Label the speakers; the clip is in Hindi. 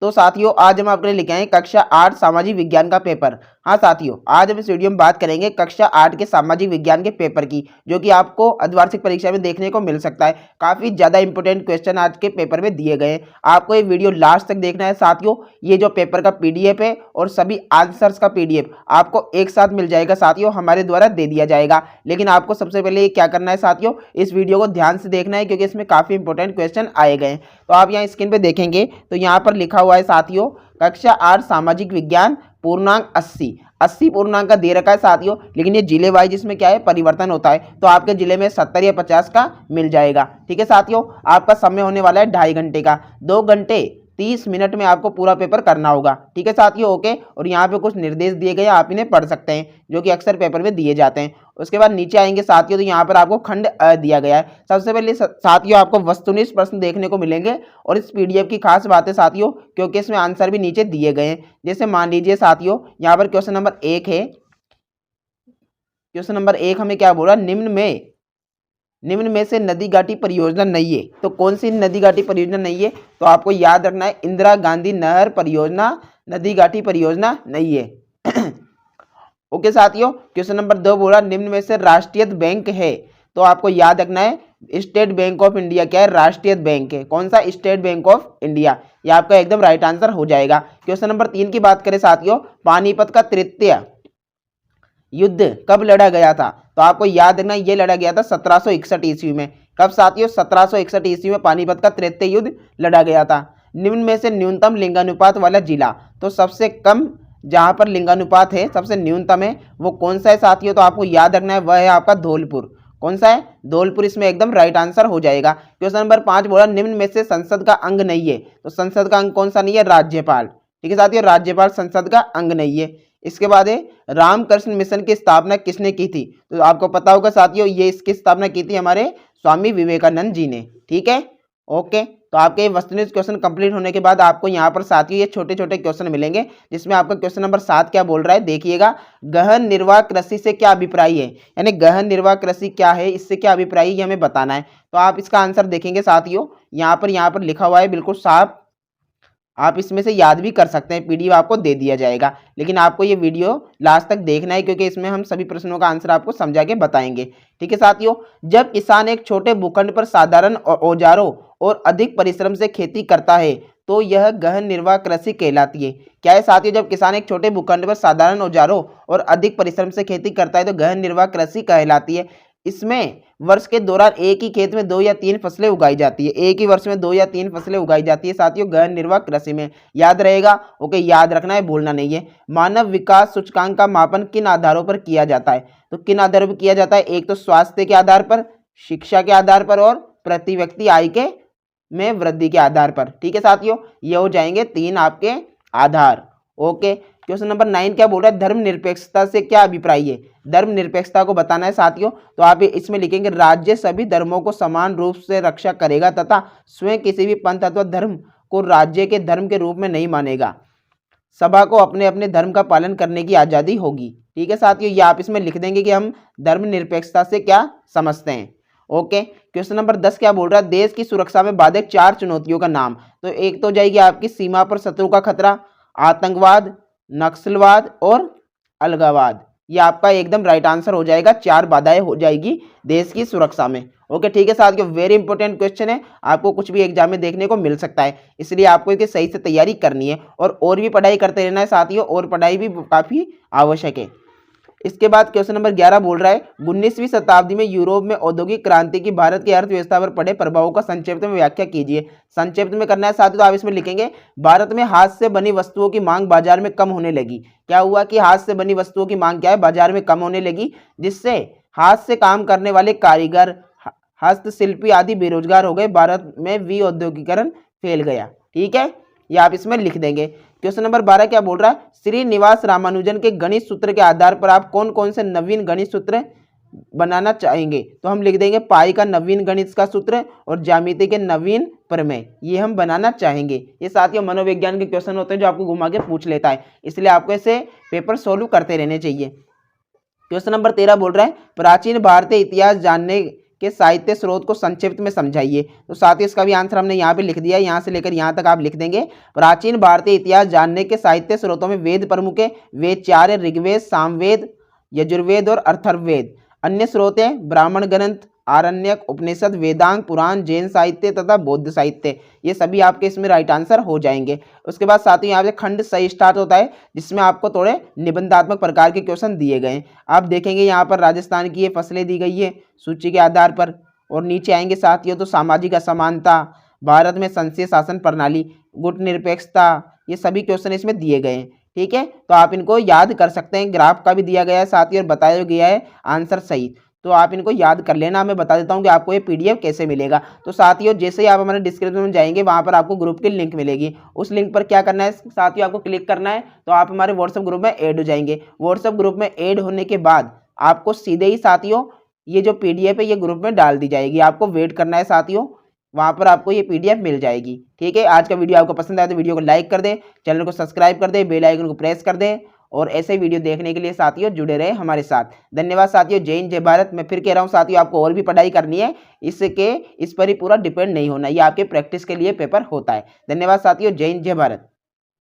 Speaker 1: तो साथियों आज हम आपके लिए लेके आए कक्षा 8 सामाजिक विज्ञान का पेपर। हाँ साथियों, आज हम इस वीडियो में बात करेंगे कक्षा 8 के सामाजिक विज्ञान के पेपर की, जो कि आपको अर्धवार्षिक परीक्षा में देखने को मिल सकता है। काफी ज्यादा इंपॉर्टेंट क्वेश्चन आज के पेपर में दिए गए हैं। आपको ये वीडियो लास्ट तक देखना है साथियों। ये जो पेपर का पीडीएफ है और सभी आंसर्स का पीडीएफ आपको एक साथ मिल जाएगा साथियों, हमारे द्वारा दे दिया जाएगा। लेकिन आपको सबसे पहले क्या करना है साथियों, इस वीडियो को ध्यान से देखना है क्योंकि इसमें काफी इंपॉर्टेंट क्वेश्चन आए गए हैं। तो आप यहाँ स्क्रीन पे देखेंगे तो यहाँ पर लिखा हुआ है साथियों, कक्षा 8 सामाजिक विज्ञान पूर्णांक 80 पूर्णांक का दे रखा है साथियों। लेकिन ये जिले वाइज इसमें क्या है, परिवर्तन होता है। तो आपके जिले में 70 या 50 का मिल जाएगा। ठीक है साथियों, आपका समय होने वाला है 2.5 घंटे का। 2 घंटे 30 मिनट में आपको पूरा पेपर करना होगा। ठीक है साथियों, ओके। और यहाँ पे कुछ निर्देश दिए गए, आप इन्हें पढ़ सकते हैं, जो कि अक्सर पेपर में दिए जाते हैं। उसके बाद नीचे आएंगे साथियों तो यहाँ पर आपको खंड अ दिया गया है। सबसे पहले साथियों आपको वस्तुनिष्ठ प्रश्न देखने को मिलेंगे। और इस पीडीएफ की खास बात है साथियों, क्योंकि इसमें आंसर भी नीचे दिए गए हैं। जैसे मान लीजिए साथियों, यहाँ पर क्वेश्चन नंबर 1 है। क्वेश्चन नंबर 1 हमें क्या बोला, निम्न में से नदी घाटी परियोजना नहीं है। तो कौन सी नदी घाटी परियोजना नहीं है, तो आपको याद रखना है इंदिरा गांधी नहर परियोजना नदी घाटी परियोजना नहीं है। ओके साथियों, क्वेश्चन नंबर 2 बोला निम्न में से राष्ट्रीयकृत बैंक है। तो आपको याद रखना है स्टेट बैंक ऑफ इंडिया क्या है, राष्ट्रीयकृत बैंक है। कौन सा, स्टेट बैंक ऑफ इंडिया। यह आपका एकदम राइट आंसर हो जाएगा। क्वेश्चन नंबर 3 की बात करें साथियों, पानीपत का तृतीय युद्ध कब लड़ा गया था। तो आपको याद रखना ये लड़ा गया था 1761 ईस्वी में। कब साथियों, 1761 ईस्वी में पानीपत का तृतीय युद्ध लड़ा गया था। निम्न में से न्यूनतम लिंगानुपात वाला जिला, तो सबसे कम जहां पर लिंगानुपात है, सबसे न्यूनतम है, वो कौन सा है साथियों। तो आपको याद रखना है वह है आपका धौलपुर। कौन सा है, धौलपुर। इसमें एकदम राइट आंसर हो जाएगा। क्वेश्चन नंबर 5 बोला निम्न में से संसद का अंग नहीं है। तो संसद का अंग कौन सा नहीं है, राज्यपाल। ठीक है साथियों, राज्यपाल संसद का अंग नहीं है। इसके बाद है रामकृष्ण मिशन की स्थापना किसने की थी। तो आपको पता होगा साथियों, ये इसकी स्थापना की थी हमारे स्वामी विवेकानंद जी ने। ठीक है, ओके। तो आपके वस्तुनिष्ठ क्वेश्चन कंप्लीट होने के बाद आपको यहाँ पर साथियों ये छोटे छोटे क्वेश्चन मिलेंगे, जिसमें आपका क्वेश्चन नंबर 7 क्या बोल रहा है, देखिएगा। गहन निर्वाह कृषि से क्या अभिप्राय है, यानी गहन निर्वाह कृषि क्या है, इससे क्या अभिप्राय है, ये हमें बताना है। तो आप इसका आंसर देखेंगे साथियों, यहाँ पर लिखा हुआ है बिल्कुल साफ। आप इसमें से याद भी कर सकते हैं, पीडीएफ आपको दे दिया जाएगा। लेकिन आपको ये वीडियो लास्ट तक देखना है, क्योंकि इसमें हम सभी प्रश्नों का आंसर आपको समझा के बताएंगे। ठीक है साथियों, जब किसान एक छोटे भूखंड पर साधारण औजारों और अधिक परिश्रम से खेती करता है तो यह गहन निर्वाह कृषि कहलाती है। क्या है साथियों, जब किसान एक छोटे भूखंड पर साधारण औजारों और अधिक परिश्रम से खेती करता है तो गहन निर्वाह कृषि कहलाती है। इसमें वर्ष के दौरान एक ही खेत में 2 या 3 फसलें उगाई जाती है। एक ही वर्ष में 2 या 3 फसलें उगाई जाती है साथियों गहन निर्वाह कृषि में। याद रहेगा, ओके, याद रखना है, भूलना नहीं है। मानव विकास सूचकांक का मापन किन आधारों पर किया जाता है। तो किन आधारों पर किया जाता है, एक तो स्वास्थ्य के आधार पर, शिक्षा के आधार पर और प्रति व्यक्ति आय के में वृद्धि के आधार पर। ठीक है साथियों, ये हो जाएंगे 3 आपके आधार। ओके, क्वेश्चन नंबर 9 क्या बोल रहा है, धर्मनिरपेक्षता से क्या अभिप्राय है। धर्मनिरपेक्षता को बताना है साथियों, तो आप इसमें लिखेंगे राज्य सभी धर्मों को समान रूप से रक्षा करेगा तथा स्वयं किसी भी पंथ अथवा धर्म को राज्य के धर्म के रूप में नहीं मानेगा। सभा को अपने अपने धर्म का पालन करने की आज़ादी होगी। ठीक है साथियों, ये आप इसमें लिख देंगे कि हम धर्मनिरपेक्षता से क्या समझते हैं। ओके, क्वेश्चन नंबर 10 क्या बोल रहा है, देश की सुरक्षा में बाधक 4 चुनौतियों का नाम। तो एक तो जाएगी आपकी सीमा पर शत्रु का खतरा, आतंकवाद, नक्सलवाद और अलगाववाद। ये आपका एकदम राइट आंसर हो जाएगा। 4 बाधाएं हो जाएगी देश की सुरक्षा में। ओके, ठीक है साथियों, वेरी इंपॉर्टेंट क्वेश्चन है, आपको कुछ भी एग्जाम में देखने को मिल सकता है, इसलिए आपको इसकी सही से तैयारी करनी है और भी पढ़ाई करते रहना है साथियों, और पढ़ाई भी काफी आवश्यक है। इसके बाद क्वेश्चन नंबर 11 बोल रहा है 19वीं शताब्दी में यूरोप में औद्योगिक क्रांति की भारत की अर्थव्यवस्था पर पड़े प्रभावों का संक्षिप्त में व्याख्या कीजिए। संक्षिप्त में करना है साथियों, तो आप इसमें लिखेंगे भारत में हाथ से बनी वस्तुओं की मांग बाजार में कम होने लगी। क्या हुआ कि हाथ से बनी वस्तुओं की मांग क्या है, बाजार में कम होने लगी, जिससे हाथ से काम करने वाले कारीगर, हस्तशिल्पी आदि बेरोजगार हो गए। भारत में विऔद्योगिकरण फैल गया। ठीक है, ये आप इसमें लिख देंगे। क्वेश्चन नंबर 12 क्या बोल रहा है, श्रीनिवास रामानुजन के गणित सूत्र के आधार पर आप कौन कौन से नवीन गणित सूत्र बनाना चाहेंगे। तो हम लिख देंगे पाई का नवीन गणित का सूत्र और ज्यामिति के नवीन प्रमेय, ये हम बनाना चाहेंगे। ये साथियों मनोविज्ञान के क्वेश्चन होते हैं जो आपको घुमा के पूछ लेता है, इसलिए आपको ऐसे पेपर सोल्व करते रहने चाहिए। क्वेश्चन नंबर 13 बोल रहा है प्राचीन भारतीय इतिहास जानने के साहित्य स्रोत को संक्षिप्त में समझाइए। तो साथियों इसका भी आंसर हमने यहाँ पे लिख दिया है, यहाँ से लेकर यहाँ तक आप लिख देंगे। प्राचीन भारतीय इतिहास जानने के साहित्य स्रोतों में वेद प्रमुख है, वेद 4 है, ऋग्वेद, सामवेद, यजुर्वेद और अथर्ववेद। अन्य स्रोत हैं ब्राह्मण ग्रंथ, आरण्यक, उपनिषद, वेदांग, पुराण, जैन साहित्य तथा बौद्ध साहित्य। ये सभी आपके इसमें राइट आंसर हो जाएंगे। उसके बाद साथियों यहाँ से खंड सही स्टार्ट होता है, जिसमें आपको थोड़े निबंधात्मक प्रकार के क्वेश्चन दिए गए हैं। आप देखेंगे यहाँ पर राजस्थान की ये फसलें दी गई है सूची के आधार पर, और नीचे आएंगे साथियों तो सामाजिक असमानता, भारत में संघीय शासन प्रणाली, गुट निरपेक्षता, ये सभी क्वेश्चन इसमें दिए गए हैं। ठीक है, तो आप इनको याद कर सकते हैं। ग्राफ का भी दिया गया है साथियों और बताया गया है आंसर सही, तो आप इनको याद कर लेना। मैं बता देता हूँ कि आपको ये पीडीएफ कैसे मिलेगा। तो साथियों जैसे ही आप हमारे डिस्क्रिप्शन में जाएंगे वहाँ पर आपको ग्रुप की लिंक मिलेगी। उस लिंक पर क्या करना है साथियों, आपको क्लिक करना है तो आप हमारे व्हाट्सएप ग्रुप में ऐड हो जाएंगे। व्हाट्सएप ग्रुप में ऐड होने के बाद आपको सीधे ही साथियों ये जो पीडीएफ है ये ग्रुप में डाल दी जाएगी। आपको वेट करना है साथियों, वहाँ पर आपको ये पीडीएफ मिल जाएगी। ठीक है, आज का वीडियो आपको पसंद आया तो वीडियो को लाइक कर दें, चैनल को सब्सक्राइब कर दें, बेल आइकन को प्रेस कर दें, और ऐसे वीडियो देखने के लिए साथियों जुड़े रहे हमारे साथ। धन्यवाद साथियों, जय हिंद जय भारत। मैं फिर कह रहा हूँ साथियों आपको और भी पढ़ाई करनी है, इस पर ही पूरा डिपेंड नहीं होना, ये आपके प्रैक्टिस के लिए पेपर होता है। धन्यवाद साथियों, जय हिंद जय भारत।